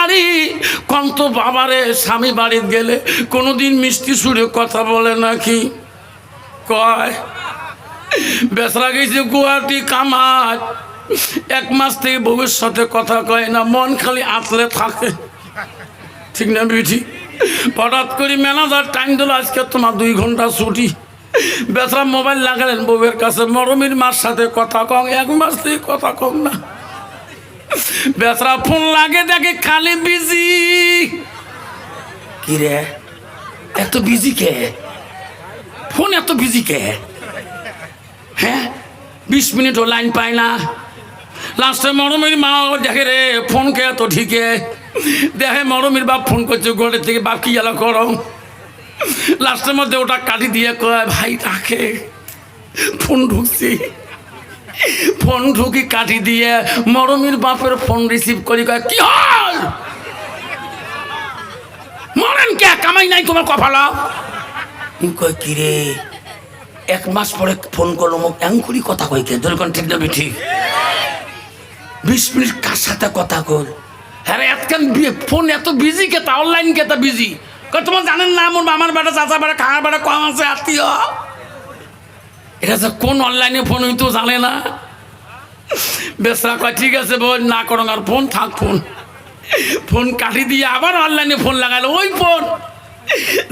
নারী কন্ত বাবারে স্বামী বাড়িতে গেলে কোনোদিন মিষ্টি সুরে কথা বলে নাকি? কয় বেচরা গেছে গুয়াহাটি কামার, 1 মাস থেকে বউয়ের সাথে কথা কয় না, মন খালি আতলে থাকে। ঠিক না বিটি? হঠাৎ করে ম্যানেজার টাইম দিল, আজকে তোমার 2 ঘন্টা ছুটি। বেচরা মোবাইল লাগালেন বউয়ের কাছে, মরমির মার সাথে কথা কম, 1 মাস থেকে কথা কম না। বেচরা ফোন লাগে দেখে খালি বিজি। কি রে এত বিজি কে? ফোন এত বিজি কে? হ্যাঁ 20 মিনিটও লাইন পায় না। লাস্টে মরমির মা দেখে রে ফোন কে এত ঠিকে, দেখে মরমির বাপ ফোন করছে ঘরে থেকে, বাপ কি গেল করো। লাস্টের মধ্যে ওটা কাটি দিয়ে কয় ভাই তাকে ফোন ঢুকছি। ফোন ঢুকি কাটি দিয়ে মরমির বাপের ফোন রিসিভ করি, কয় কি হল মরেন কে, কামাই নাই তোমার কপালা? কয় কি রে 1 মাস পরে ফোন করলো, মুখ এঙ্কুরি কথা কই কে? ধরে কোন ঠিক না ঠিক? 20 মিনিট কার সাথে কথা কর? হ্যাঁ এতক্ষণ ফোন এত বিজি কে? তা অনলাইন কে তা বিজি? তোমার জানেন না আমার মামার বেটা চাচা বেটা খাওয়ার বেটা কম আছে আত্মীয়, এটা যে কোন অনলাইনে ফোন হইতো জানে না। বেসরা কয় ঠিক আছে বল না করো আর ফোন থাক। ফোন কাটি দিয়ে আবার অনলাইনে ফোন লাগালো, ওই ফোন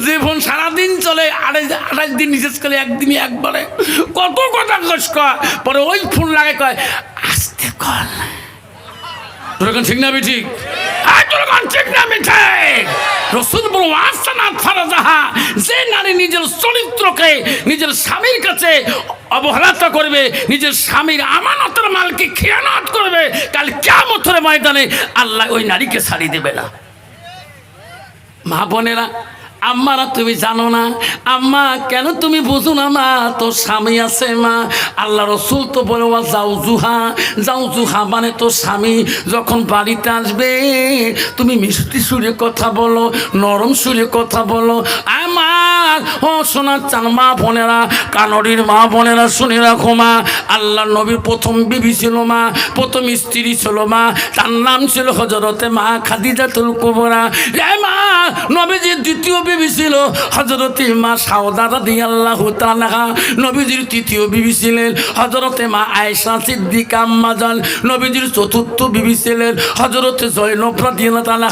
যে ফোন সারাদিন চলে, 28 দিন রিচার্জ করে, একদিনই একবারে কত কথা কস কয়। পরে ওই ফোন লাগে কয় আসতে কল। তোর ঠিক না ঠিক? ঠিক না ঠিক? রসুল বলো আসানাত ফারাজাহা, যে নারী নিজের চরিত্রকে নিজের স্বামীর কাছে অবহেলা করবে, নিজের স্বামীর আমানতের মালকে খেয়ানত করবে, কাল কিয়ামতের ময়দানে আল্লাহ ওই নারীকে ছাড়ি দেবে না। মা বোনেরা, আম্মারা তুমি জানো না, আম্মা কেন তুমি বুঝো না মা, তোর স্বামী আছে মা। আল্লাহ রসুল তো বলে যাও মানে তোর স্বামী যখন বাড়িতে আসবে তুমি মিষ্টি সুরে কথা বলো, নরম সুরে কথা বলো। আমার ও শোনার চান মা বোনেরা, কানড়ির মা বোনেরা শুনে রাখো মা, আল্লাহ নবীর প্রথম বিবি ছিল মা, প্রথম স্ত্রী ছিল মা, তার নাম ছিল হযরতে মা খাদিজাতুল কুবরা। এ মা নবীজির দ্বিতীয় বিবি ছিল হযরতে মা সাউদা রাদিয়াল্লাহু তাআলা। নবীজির তৃতীয় বিবি ছিলেন হযরতে মা আয়েশা সিদ্দিকা আম্মা জান। নবীজির চতুর্থ বিবি ছিলেন হযরতে জয়নব রাদিয়াল্লাহু তাআলা।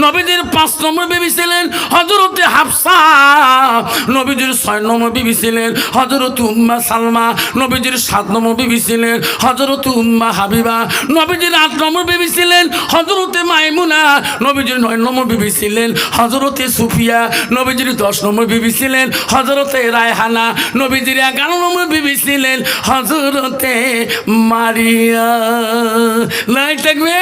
নবীজির 5 নম্বর বিবি ছিলেন হযরতে হাফসা। নবীজির 6 নম্বর বিবি ছিলেন হযরতে উম্মা সালমা। নবীজির 7 নম্বর বিবি ছিলেন হযরতে উম্মা হাবিবা। নবীজির 8 নম্বর বিবি ছিলেন হযরতে মাইমুনা। নবীজির 9 নম্বর বিবি ছিলেন হযরতে সুফিয়া। নবীজির 10 নম্বর বিবি ছিলেন হযরতে রায়হানা। নবীজির 11 নম্বর বিবি ছিলেন হযরতে মারিয়া। নাই থাকবে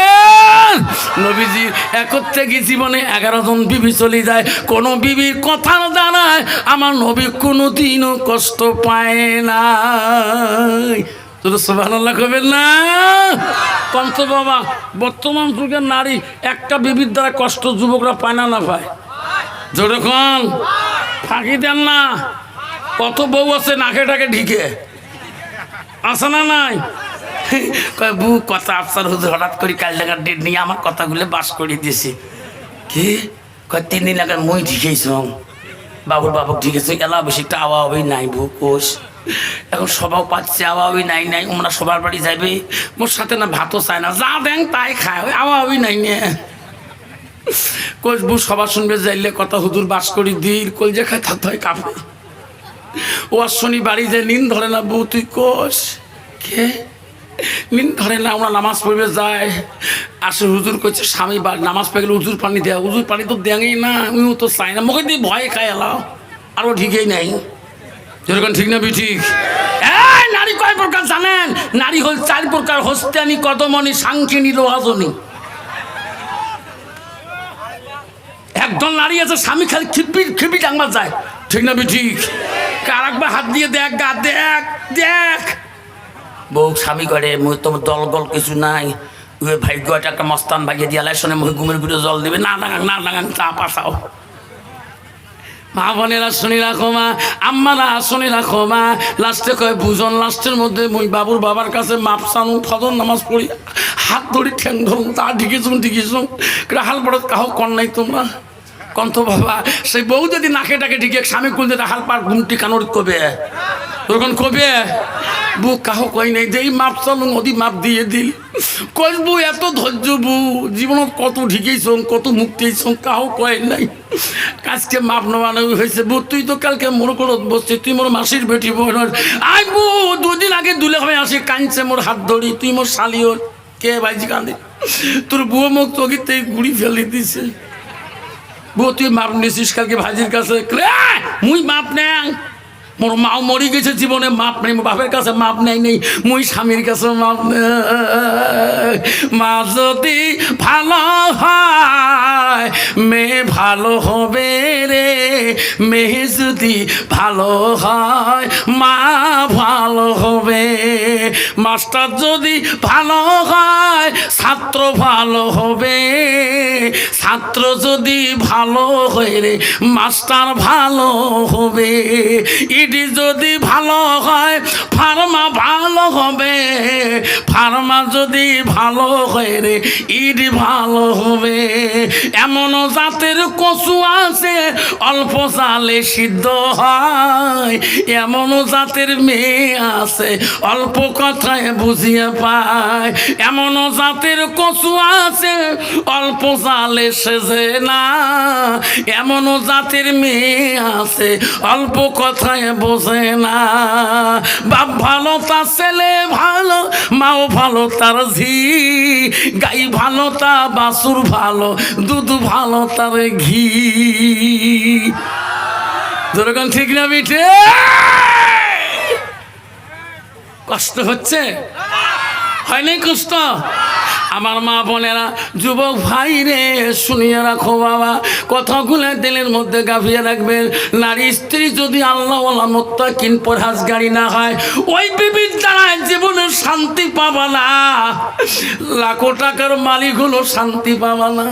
নবীজির একর থেকে জীবনে 11 জন বিবি চলে যায়। কোন বিবির কথার দ্বারায় আমার নবী কোনোদিনও কষ্ট পায় না। সুবহানাল্লাহ কবেন না? কন্ত বাবা, বর্তমান যুগের নারী একটা বিবির দ্বারা কষ্ট যুবকরা পায় না, না পায়? যখন ফাঁকি দেন না, কত বউ আছে নাকে টাকে ঢিকে আছে না নাই? কয় বউ কথা আফসার হুজুর হঠাৎ করে কাল টাকার ডেট নিয়ে আমার কথাগুলো বাস করে দিয়েছে। কি কয় 3 দিন আগে মই ঢিকেছ বাবুর বাবুক ঢিকেছে, এলা বেশি একটা আওয়া হবেই নাই বউ কোষ। এখন সবাও পাচ্ছে আওয়া হবি নাই নাই, ওমরা সবার বাড়ি যাবে, মোর সাথে না ভাতও চায় না, যা দেন তাই খায়, ওই আওয়া হবি নাই নে কোষ। বউ সবার শুনবে যাইলে কথা হুজুর বাস করি দিই কল যে খায় থাকতে হয় কাপে। ও শনি বাড়ি যে নিন ধরে না বউ তুই কোষ কে নিন ধরে না, আমরা নামাজ পড়বে যায় আসে হুজুর করছে স্বামী নামাজ পড়ে গেলে হুজুর পানি দেয়, হুজুর পানি তো দেয়ই না, আমিও তো চাই না, মুখে দিয়ে ভয় খায় এলাও আরও ঠিকই নাই। যেরকম ঠিক না ঠিক? নারী কয় প্রকার জানেন? নারী হল 4 প্রকার, হস্তানি কদমনি সাংখিনী লোহাজনী। একদল নারী আছে স্বামী খালি খিপি টাংমা যায়, ঠিক না ঠিক? আর একবার হাত দিয়ে দেখ গা দেখ দেখ, বউ স্বামী করে তোমার দল গল কিছু নাই, ওই ভাগ্য একটা মস্তান ভাগিয়ে দিয়ে শোনে মুখে ঘুমের ভিতরে জল দেবে, না ডাঙাং চা পাশাও। মা বোনেরা শুনে রাখো মা, আম্মারা শুনে রাখো মা। লাস্টে কয় বুঝন, লাস্টের মধ্যে মুই বাবুর বাবার কাছে মাপ চানু, ফজর নামাজ পড়ি, হাত ধরি ঠ্যাং ধরুন, তা ঢিকেছুন হাল বড় কাহ কর নাই তোমরা কন্ত বাবা। সেই বউ যদি নাকে ডাকে ঢিকে স্বামী কুলতে হাল পার ঘুমটি কানোর কবে তখন কবে বউ কাহ কই নাই যে মাপ চালু নদী মাপ দিয়ে দিল কইবু এত ধৈর্য বউ জীবনত কত ঢিকেছ কত মুক্তিছ কাহ কয় নাই। আজকে মাপ নেওয়ানো হয়েছে বউ, তুই তো কালকে মোর করত বসছি, তুই মোর মাসির বেটি বোন আই বউ, দুদিন আগে দুলে হবে আসি কাঁদছে মোর হাত ধরি, তুই মোর শালিও কে বাইজি কাঁদে, তোর বউ মুখ তোকে গুড়ি ফেলে দিছে। বউ তুই মাপ নিছিস কালকে ভাজির কাছে, মুই মাপ নেই, মোর মাও মরি গেছে জীবনে মাপ নেই, বাপের কাছে মাপ নেই নেই, মুই স্বামীর কাছে মাপ নেই। মা যদি ভালো হয় মেয়ে ভালো হবে রে, মেয়ে যদি ভালো হয় মা ভালো হবে, মাস্টার যদি ভালো হয় ছাত্র ভালো হবে, ছাত্র যদি ভালো হয় রে মাস্টার ভালো হবে, ইডি যদি ভালো হয় ফার্মা ভালো হবে, ফার্মা যদি ভালো হয় রে ইডি ভালো হবে। এমনও জাতের কচু আছে অল্প চালে সিদ্ধ হয়, এমনও জাতের মেয়ে আছে অল্প কথায় বুঝিয়ে পায়, এমনও জাতের কচু আছে অল্প চালে সেজে না, এমনও জাতের মেয়ে আছে অল্প কথায় বোঝে না। বাপ ভালো তার ছেলে ভালো, মাও ভালো তার ঝি, গাই ভালো তা বাছুর ভালো, দুধ ভালো তার ঘি। যেরকম ঠিক না মিঠে? কষ্ট হচ্ছে হয়নি কষ্ট? আমার মা বোনেরা যুবক ভাই রে শুনিয়ে রাখো বাবা, কথাগুলো দিলের মধ্যে গাভিয়ে রাখবেন। নারী স্ত্রী যদি আল্লাহ মুত্তাকিন পরহেজগারি না হয়, ওই বিবির দ্বারা জীবনে শান্তি পাবা না, লাখো টাকার মালিক হলো শান্তি পাবা না।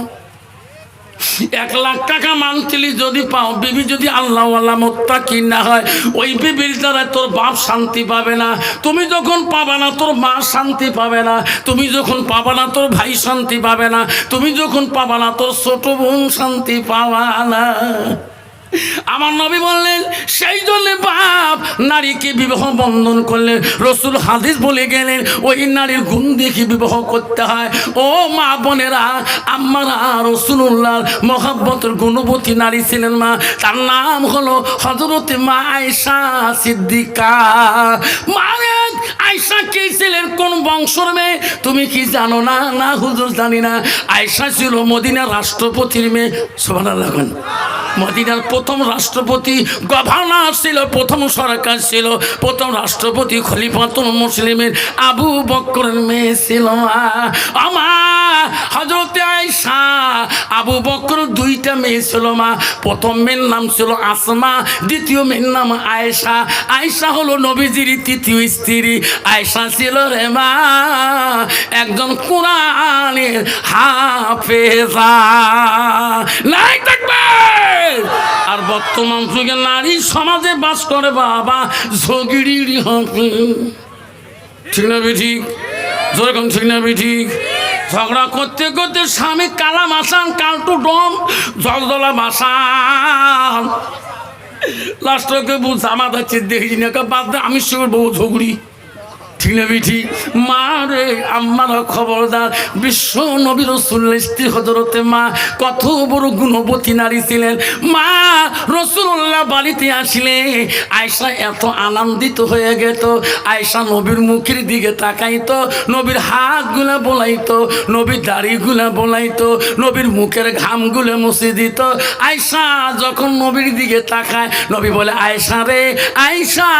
1 লাখ টাকা মান্থলি যদি পাও, বিবি যদি আল্লাহওয়ালা মুত্তাকিন না হয়, ওই বিবির দ্বারা তোর বাপ শান্তি পাবে না, তুমি যখন পাবা না তোর মা শান্তি পাবে না, তুমি যখন পাবা না তোর ভাই শান্তি পাবে না, তুমি যখন পাবা না তোর ছোট বোন শান্তি পাবা না। আমার নবী বললেন সেই জন্য বাপ নারীকে বিবাহ বন্ধন করলেন। রসুল হাদিস বলে গেলেন ওই নারীর গুণ দেখে বিবাহ করতে হয়। ও মা বোনেরা, আম্মারা রাসূলুল্লাহর মহব্বতের গুণবতী নারী ছিলেন মা, তার নাম হলো হযরতে মা আয়েশা সিদ্দিকা। মানে আয়েশা কে ছিলেন, কোন বংশের মেয়ে তুমি কি জানো না? না হুজুর জানি না। আয়েশা ছিল মদিনার রাষ্ট্রপতির মেয়ে। সুবহানাল্লাহ। মদিনার প্রথম রাষ্ট্রপতি গভর্নর ছিল, প্রথম সরকার ছিল, প্রথম রাষ্ট্রপতি খলিফাতুল মুসলিমের আবু বকরের মেয়ে ছিল। আমার হযরতে আয়েশা আবু বকর 2টা মেয়ে ছিল মা। প্রথম মেয়ের নাম ছিল আসমা, দ্বিতীয় মেয়ের নাম আয়েশা। আয়েশা হলো নবীজির 3য় স্ত্রী। আয়েশা ছিল রে মা একজন কোরআনের হাফেজা। নাই থাকবে। আর বর্তমান যুগে নারী সমাজে বাস করে বাবা ঝগড়ি হবে, ঠিক না ঠিক? যেরকম ঠিক না ঠিক? ঝগড়া করতে করতে স্বামী কালা মাসান কালটু ডম জলদলা মাসান, লাস্টকে বউ জামা যাচ্ছে দেখি না বাদ আমি সে বউ ঝগড়ি, ঠিক না ঠিক? মা রে আম্মারা খবরদার, বিশ্ব নবী রাসূলুল্লাহ স্ত্রী হযরতে মা কত বড় গুণবতী নারী ছিলেন। মা রাসূলুল্লাহ বাড়িতে আসলে আয়েশা এত আনন্দিত হয়ে গেত, আয়েশা নবীর মুখের দিকে তাকাইতো, নবীর হাতগুলা বোলাইতো, নবীর দাড়িগুলা বোলাইতো, নবীর মুখের ঘামগুলো মুছে দিত। আয়েশা যখন নবীর দিকে তাকায়, নবী বলে আয়েশা রে আয়েশা,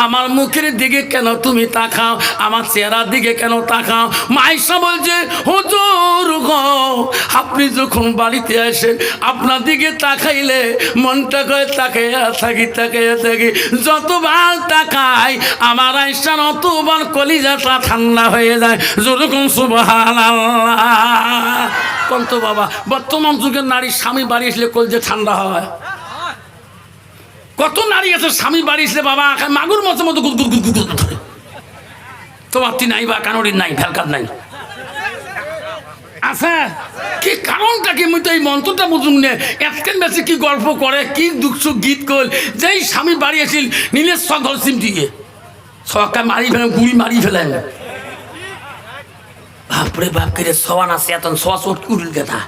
আমার মুখের দিকে কেন তুমি তাকাও, আমার চেহারার দিকে কেন তাকাও? আয়েশা বলছে হুজুর গো, আপনি যখন বাড়িতে আসেন আপনার দিকে তাকাইলে মনটা করে তাকাইয়া থাকি, যতবার তাকাই আমার আয়েশার অতবার কলিজাটা ঠান্ডা হয়ে যায়। যেরকম সুবহানাল্লাহ। কত বাবা বর্তমান যুগের নারী স্বামী বাড়ি আসলে কলিজা ঠান্ডা হয়, কত নারী আছে স্বামী বাড়ি এসে বাবা মাগুর মতো মতো গুদ গুদ গুদ গুদ ধরে, তোমার তি নাই বা কানোরির নাই ভেলকার নাই আচ্ছা কি কারণটা কি? আমি তো এই মন্ত্রটা বুঝুন না, এতক্ষণ বেশি কি গল্প করে কি দুঃখ সুখ গীত কল, যেই স্বামী বাড়ি আসিল নীলের সকল সিম দিয়ে সকা মারি ফেলেন, গুড়ি মারি ফেলেন। বাপরে বাপ করে সবান আছে এত সস উঠকুল গেথা।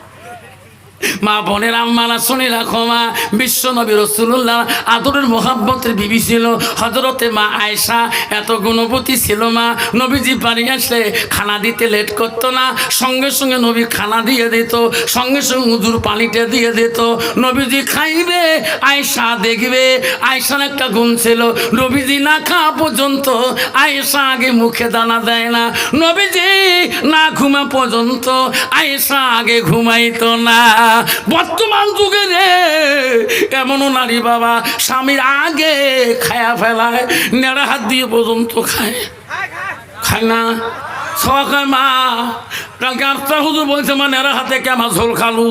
মা বোনের আম্মারা শুনে রাখো, মা বিশ্ব নবী রাসূলুল্লাহ আদরের মোহাব্বতের বিবি ছিল হযরতে মা আয়েশা, এত গুণবতী ছিল মা। নবীজি বাড়ি আসলে খানা দিতে লেট করতো না, সঙ্গে সঙ্গে নবী খানা দিয়ে দিত, সঙ্গে সঙ্গে উজুর পানিটা দিয়ে দিত। নবীজি খাইবে আয়েশা দেখবে। আয়েশার একটা গুণ ছিল, নবীজি না খাওয়া পর্যন্ত আয়েশা আগে মুখে দানা দেয় না, নবীজি না ঘুমা পর্যন্ত আয়েশা আগে ঘুমাইতো না। বর্তমান যুগে রে এমনও নারী বাবা স্বামীর আগে খায়া ফেলায়, নেড়া হাত দিয়ে পর্যন্ত খায়, খায় না সকাল মা। কালকে আফতার হুজুর বলছে মা নেড়া হাতে কেমন ঝোল খালু,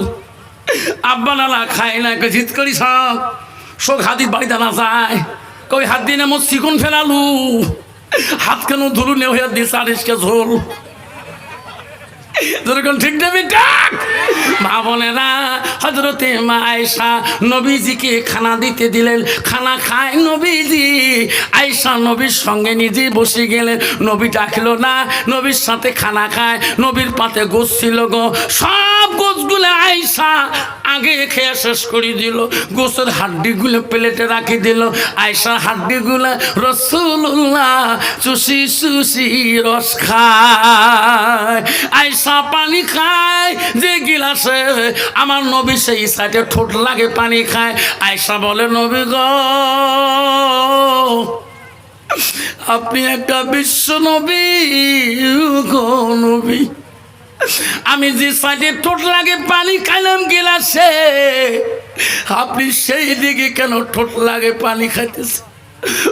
আব্বা নালা খায় না, জিত করি সব শোক হাতির বাড়িতে না যায়, কই হাত দিয়ে নেমো চিকন ফেলালু, হাত কেন ধরু নে হইয়া দিস আরিসকে ঝোল, ঠিক না বেটাক? মা বোনেরা হযরতে মা আয়েশা নবীজিকে খানা দিতে দিলেন, খানা খায় নবীজি। আয়েশা নবীর সঙ্গে নিজে বসে গেলেন, নবী ডাকলো না, নবীর সাথে খানা খায়। নবীর পাতে গোছ ছিল গো, সব গোছগুলো আয়েশা আগে খেয়ে শেষ করে দিল, গোছের হাড্ডিগুলো প্লেটে রাখি দিল। আয়েশার হাড্ডিগুলো রাসূলুল্লাহ চুষি চুষি রস খায়, আয়েশা পানি খায় যে গিলাসে আমার নবী সেই সাইডে ঠোঁট লাগে পানি খায়। আয়েশা বলে নবী গো আপনি একটা বিশ্ব নবী গো নবী, আমি যে সাইডে ঠোঁট লাগে পানি খাইলাম গিলাসে, আপনি সেই দিকে কেন ঠোঁট লাগে পানি খাইতেছে?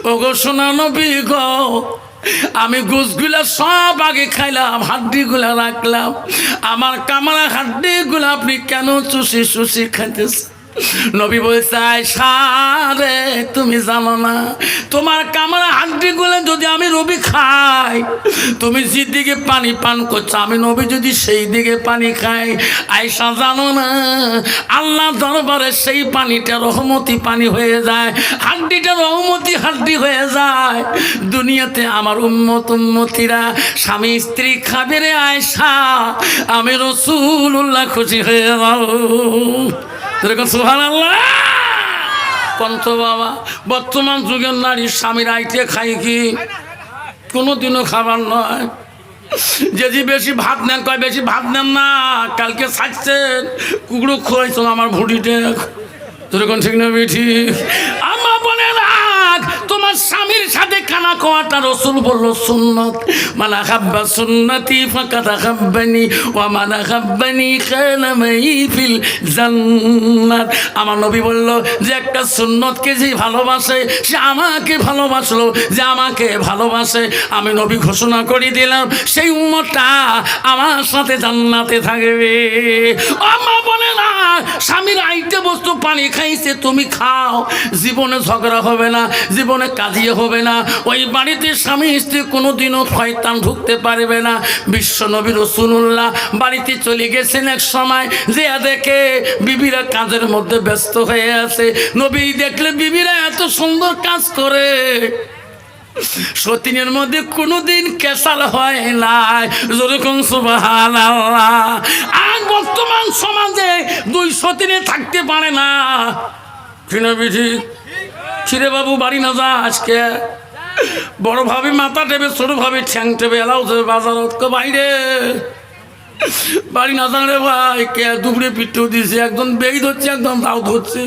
ও গো সোনা নবী গো, আমি গোছগুলা সব আগে খাইলাম, হাড্ডিগুলা রাখলাম, আমার কামড়া হাড্ডিগুলা আপনি কেন চুষি চুষি খাইতেছে? নবী বলছে আয়েশা রে তুমি জানো না, তোমার কামড়া হাড্ডিগুলো যদি আমি নবী খাই, তুমি যেদিকে পানি পান করছো আমি নবী যদি সেই দিকে পানি খাই, আয়েশা জানো না আল্লাহ দরবারে সেই পানিটা রহমতি পানি হয়ে যায়, হাড্ডিটা রহমতি হাড্ডি হয়ে যায়। দুনিয়াতে আমার উম্মতিরা স্বামী স্ত্রী খাবে রে আয়েশা, আমি রাসূলুল্লাহ খুশি হয়ে যাও। সুবহানাল্লাহ কন্ত বাবা। বর্তমান যুগের নারী স্বামীর আইটে খাই কি? কোনোদিনও খাবার নয়। যদি বেশি ভাত নেন কয় বেশি ভাত নেন না, কালকে ছাড়ছেন কুকুরো খোয়াইছো আমার ভুড়িতে, তোরকম ঠিক না বেঠি? আমার বলে রাখ তোমার স্বামীর সাথে খানা খাওয়াটা রাসূল বলল সুন্নত, মান আহাব্বা সুন্নতি ফাকাদ আহাব্বানি ওয়া মান আহাব্বানি কানা মাই ফিল জান্নাত। আমার নবী বলল যে একটা সুন্নতকে যে ভালোবাসে সে আমাকে ভালোবাসলো, যে আমাকে ভালোবাসে আমি নবী ঘোষণা করে দিলাম সেই উম্মতটা আমার সাথে জান্নাতে থাকবে। আমার বলে না স্বামীর আইটে বস্তু পানি খাইছে তুমি খাও, জীবনে ঝগড়া হবে না, জীবনে কাজিয়ে হবে না, ওই বাড়িতে স্বামী স্ত্রী কোনোদিনও শয়তান ঢুকতে পারবে না। বিশ্ব নবী রাসূলুল্লাহ বাড়িতে চলে গেছেন এক সময়, যে দেখে বিবিরা কাজের মধ্যে ব্যস্ত হয়ে আছে। নবী দেখলে বিবিরা এত সুন্দর কাজ করে, সতীনের মধ্যে কোনোদিন কেসাল হয় নাই, যেরকম সুবহানাল্লাহ। আর বর্তমান সমাজে দুই সতীনে থাকতে পারে না, কিনা বিধি? ছিরে বাবু বাড়ি না যা, আজকে বড় ভাবি মাথা টেবে, ছোট ভাবি ঠ্যাং টেবে এলাও যাবে বাজারত বাইরে বাড়ি না জান রে ভাই, কে দুপুরে পিঠেও দিয়েছে, একজন বেই ধরছে একদম দাও ধরছে।